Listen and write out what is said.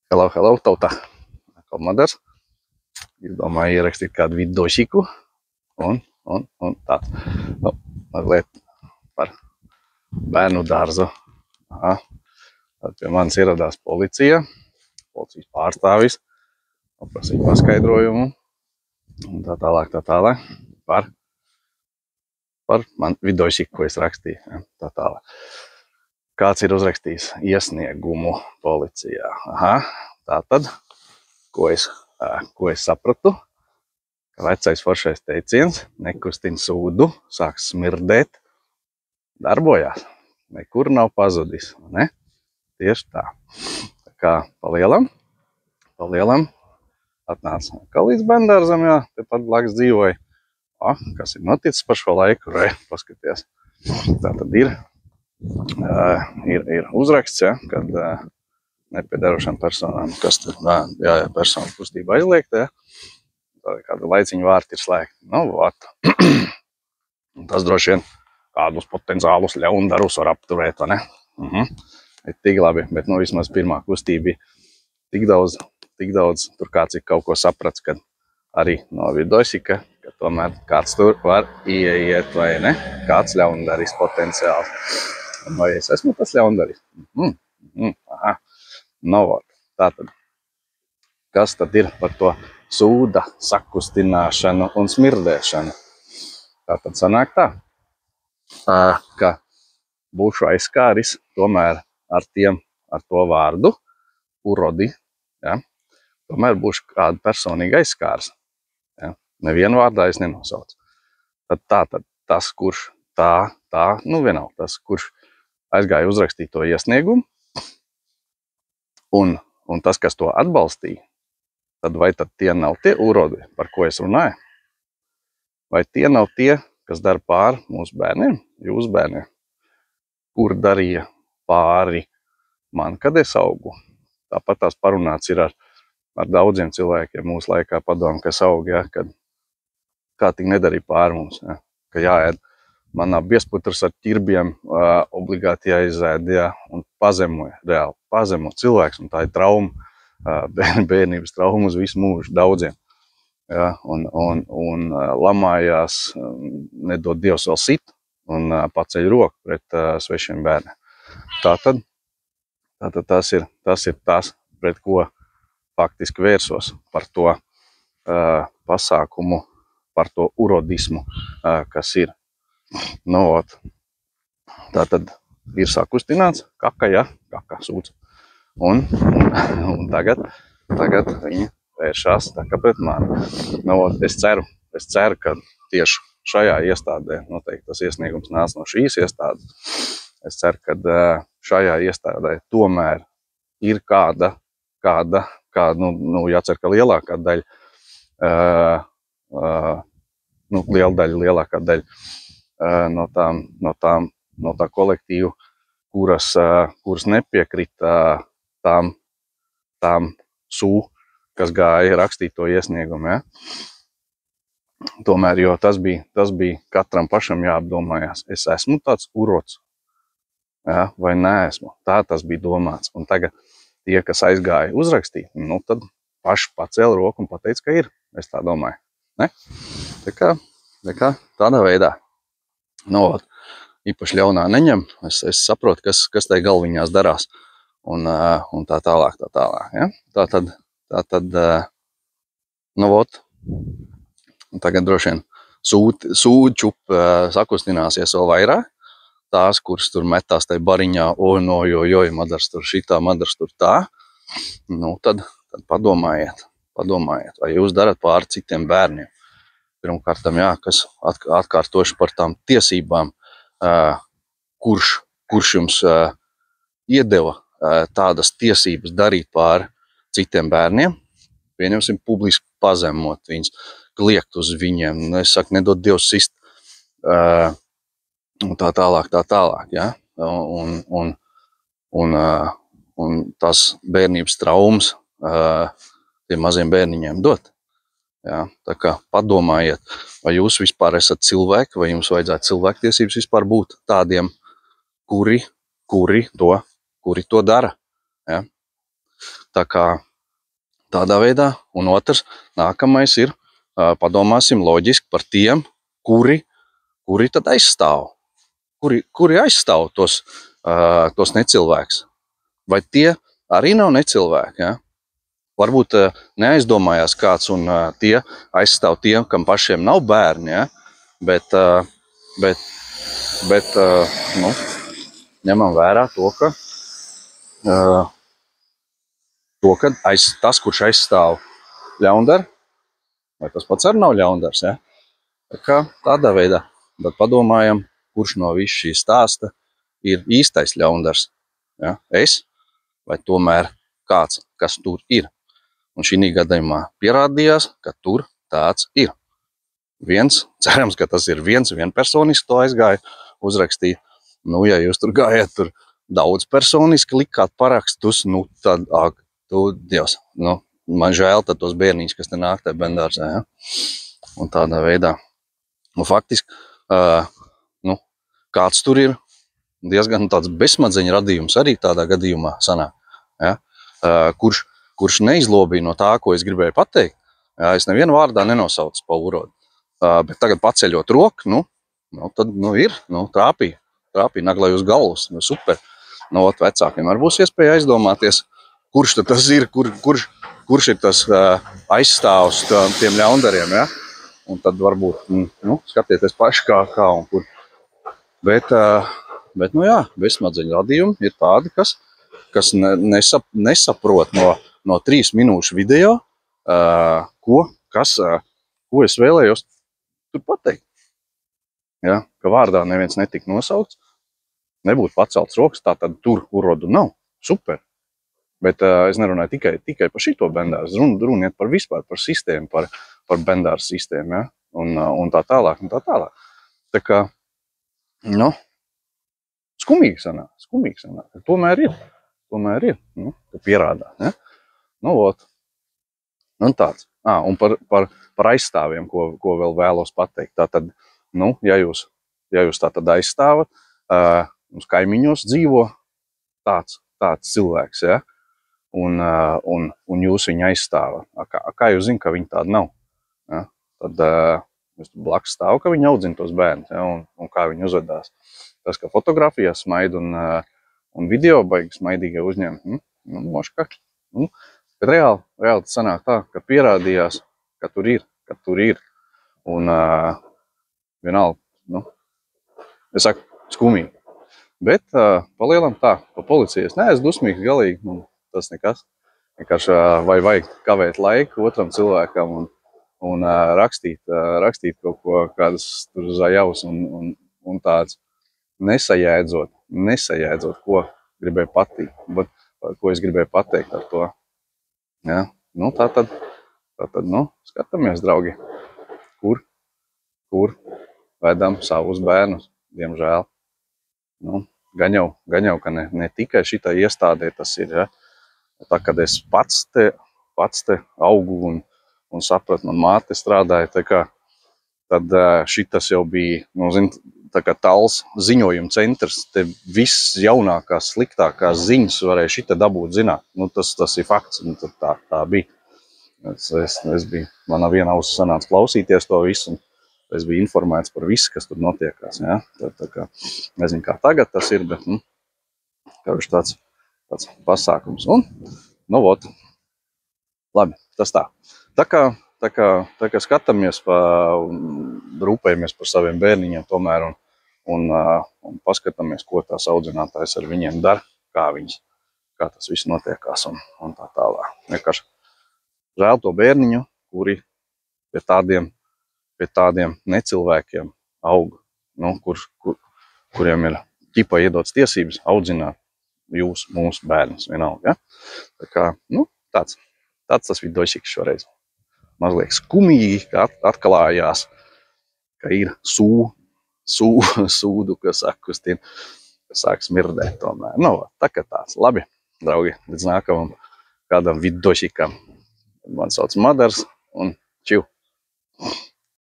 Hello, tauta. Komandars. Izdomāju ierakstīt kādu vidosiku. Un tāds. Nu, mazliet par bērnu dārzu. Aha. Tad pie manis ieradās policija. Policijas pārstāvis. Paprasīja paskaidrojumu. Un tā tālāk par man vidosiku, ko es rakstīju. Ja, tā tālāk. Kāds ir uzrakstījis iesniegumu policijā. Aha. Tātad, ko es sapratu, ka vecais foršais teiciens nekustina sūdu, sāk smirdēt, darbojās. Nekur nav pazudis, ne? Tieši tā. Tā kā palielam atnāca atkal līdz bērndārzam, jā, tepat blakus dzīvoja. Kas ir noticis par šo laiku, paskaties. Tā tad ir uzraksts, ja, kad nepiedarošām personām, kas tur, personu kustība aizliegta, ja, kāda laiciņa vārti ir slēgti. Nu, vat. Tas droši vien kādus potenciālus ļaundarus var apturēt, vai ne? Ir tik labi, bet nu vismaz pirmā kustība tik daudz, tur kāds ir kaut ko saprats, kad arī no vidosika, ka tomēr kāds tur var ieiet, vai ne? Kāds ļaundaris potenciāls. Vai es esmu tas ļaundaris? Aha. Nu, tātad, kas tad ir par to sūda sakustināšanu un smirdēšanu? Tātad sanāk tā, ka būšu aizskāris tomēr ar to vārdu, urodi, ja? Tomēr būšu kādu personīgi aizskārs. Ja? Nevienu vārdā es nenosaucu. Tad tas, kurš vienalga, tas, kurš aizgāja uzrakstīt to iesniegumu, un tas, kas to atbalstīja, tad vai tad tie nav tie urodi, par ko es runāju? Vai tie nav tie, kas dara pāri mūsu bērniem, jūsu bērniem, kur darīja pāri man, kad es augu? Tāpat tās parunāts ir ar daudziem cilvēkiem mūsu laikā padomu, kas aug, ja, kad kā tik nedarīja pāri mums, ja, ka jāēd manā biesputrs ar ķirbiem, obligāti jāizēd, ja, un pazemoja, reāli pazemo cilvēks, un tā ir trauma, bērnības trauma uz visu mūžu daudziem. Ja, un lamājās, nedod Dievs vēl sit, un paceļ roku pret svešiem bērniem. Tātad tas ir tas, pret ko faktiski vērsos par to pasākumu, par to urodismu, kas ir. Nu, tātad ir sakustināts, kaka sūdz. Un tagad viņi vēršās tā kā pret mani. Nu, es ceru, ka tieši šajā iestādē, noteikti tas iesniegums nāc no šīs iestādes, es ceru, ka šajā iestādē tomēr ir kāda jācer, ka lielākā daļa, lielākā daļa no tā kolektīvu, kuras nepiekrita tām kas gāja rakstīt to iesniegumu, ja? Tomēr, jo tas bija katram pašam jāapdomājās. Es esmu tāds urods, ja? Vai neesmu? Tā tas bija domāts. Un tagad tie, kas aizgāja uzrakstīt, nu tad paši pacēla roku un pateica, ka ir. Es tā domāju. Ne? Tā kā tādā veidā. Nu, īpaši ļaunā neņem. Es saprotu, kas tai galviņās darās. Un tā tālāk. Ja? Tātad, tagad droši vien sūdčup sakustināsies vēl vairāk. Tās, kuras tur metās tai bariņā, madars tur šitā, madars tur tā. Nu, tad padomājiet, vai jūs darat pāri citiem bērniem. Pirmkārtam, jā, kas atkārtoši par tām tiesībām, kurš jums iedeva tādas tiesības darīt pāri citiem bērniem, pieņemsim publiski pazemot viņus, kliegt uz viņiem, es saku, nedod Dievs sist, un tā tālāk, ja? Un tās bērnības traumas tiem maziem bērniņiem dot. Ja? Tā kā padomājiet, vai jūs vispār esat cilvēki, vai jums vajadzētu cilvēktiesības vispār būt tādiem, kuri to dara. Ja? Tā kā tādā veidā. Un otrs, nākamais ir, padomāsim loģiski par tiem, kuri tad aizstāv. Kuri aizstāv tos necilvēkus. Vai tie arī nav necilvēki, ja? Varbūt neaizdomājās kāds un tie aizstāv tiem, kam pašiem nav bērni, ja? Bet nu, ņemam vērā to, ka tas, kurš aizstāv ļaundaru, vai tas pats arī nav ļaundars, ja? Tā kā tādā veidā, bet padomājam, kurš no visu šī stāsta ir īstais ļaundars, ja? Es vai tomēr kāds, kas tur ir. Un šī gadījumā pierādījās, ka tur tāds ir. Cerams, ka tas ir vienpersoniski to aizgāja, uzrakstīja. Nu, ja jūs tur gājat tur daudz personiski likāt parakstus, nu, tad, Dievs, nu, man žēl tad tos bērniņus, kas te nāk tajā bendārzē, ja? Un tādā veidā. Nu, faktiski, nu, kāds tur ir diezgan tāds bezsmadzeņu radījums arī tādā gadījumā sanāk, ja? Kurš neizlobīja no tā, ko es gribēju pateikt. Ja? Es nevienu vārdā nenosaucu pa urodu. Bet tagad paceļot roku, nu tad ir, trāpīja naglai uz galvas, super. Nu, vecākiem var būs iespēja aizdomāties, kurš tad tas ir, kurš ir tas aizstāvs tiem ļaundariem, ja? Un tad varbūt, skatieties paši kā un kur. Bet nu jā, bezsmadzeņu radījumi ir tādi, kas nesaprot no 3 minūšu video, ko es vēlējos tur pateikt. Ja? Ka vārdā neviens netika nosaukts, nebūtu pacelts rokas, tā tad tur urodu nav. Super. Bet es nerunāju tikai par šito bendārs. Runiet par vispār, par sistēmu, par bendārs sistēmu, ja? Un tā tālāk, un tā tālāk. Tā kā, skumīgi sanāk. Tomēr ir, ka pierādā, ja? Un tāds. Un par aizstāviem, ko vēl vēlos pateikt. Tātad, ja jūs tātad aizstāvat, uz kaimiņos dzīvo tāds cilvēks, ja? Un jūs viņu aizstāvat. Kā jūs zināt, ka viņi tādi nav? Ja? Tad jūs blakus stāv, ka viņi audzina tos bērnus, ja? Un kā viņi uzvedās. Tas, ka fotografijā smaid un video baigi smaidīgie uzņem, moškak. Bet reāli tas sanāk tā, ka pierādījās, ka tur ir. Un vienalga, es saku, skumīgi. Bet palielam tā, pa policiju es neesmu dusmīgs galīgi, tas nekas. Vienkārši vai vajag kavēt laiku otram cilvēkam un rakstīt kaut ko, kādas tur zajavs un tāds nesajēdzot, ko gribēju pateikt, ko es gribēju pateikt ar to. Ja? Tātad, skatāmies, draugi, kur vedam savus bērnus, diemžēl. Gan jau, ka ne tikai šitā iestādē tas ir, ja? Tā, kad es pats te augu un sapratu, man māte strādāja, tad šitas jau bija, tā kā tals ziņojuma centrs, te viss jaunākās, sliktākās ziņas varēja šita dabūt zināt. Tas ir fakts, un tā bija. Es biju, manā vienā auss sanāca klausīties to visu, un es biju informēts par visu, kas tur notiekās. Ja? Tā kā, nezinu, kā tagad tas ir, bet tāds pasākums. Un, labi, tas tā. Tā kā skatāmies, rūpējamies par saviem bērniņiem tomēr un paskatāmies, ko tās audzinātājs ar viņiem dara, kā tas viss notiekās un tā tālāk. Vienkārši žēl to bērniņu, kuri pie tādiem necilvēkiem aug, kuriem ir ķipa iedots tiesības audzināt mūsu bērnus vienalga. Ja? Tā kā, tāds tas vidojšiks šoreiz. Mazliet skumīgi, ka atklājās, ka ir sūdu, kas sāk smirdēt tomēr. Tā kā tāds. Labi, draugi, līdz nākamam kādam vidojšikam. Man sauc Madars un čiu.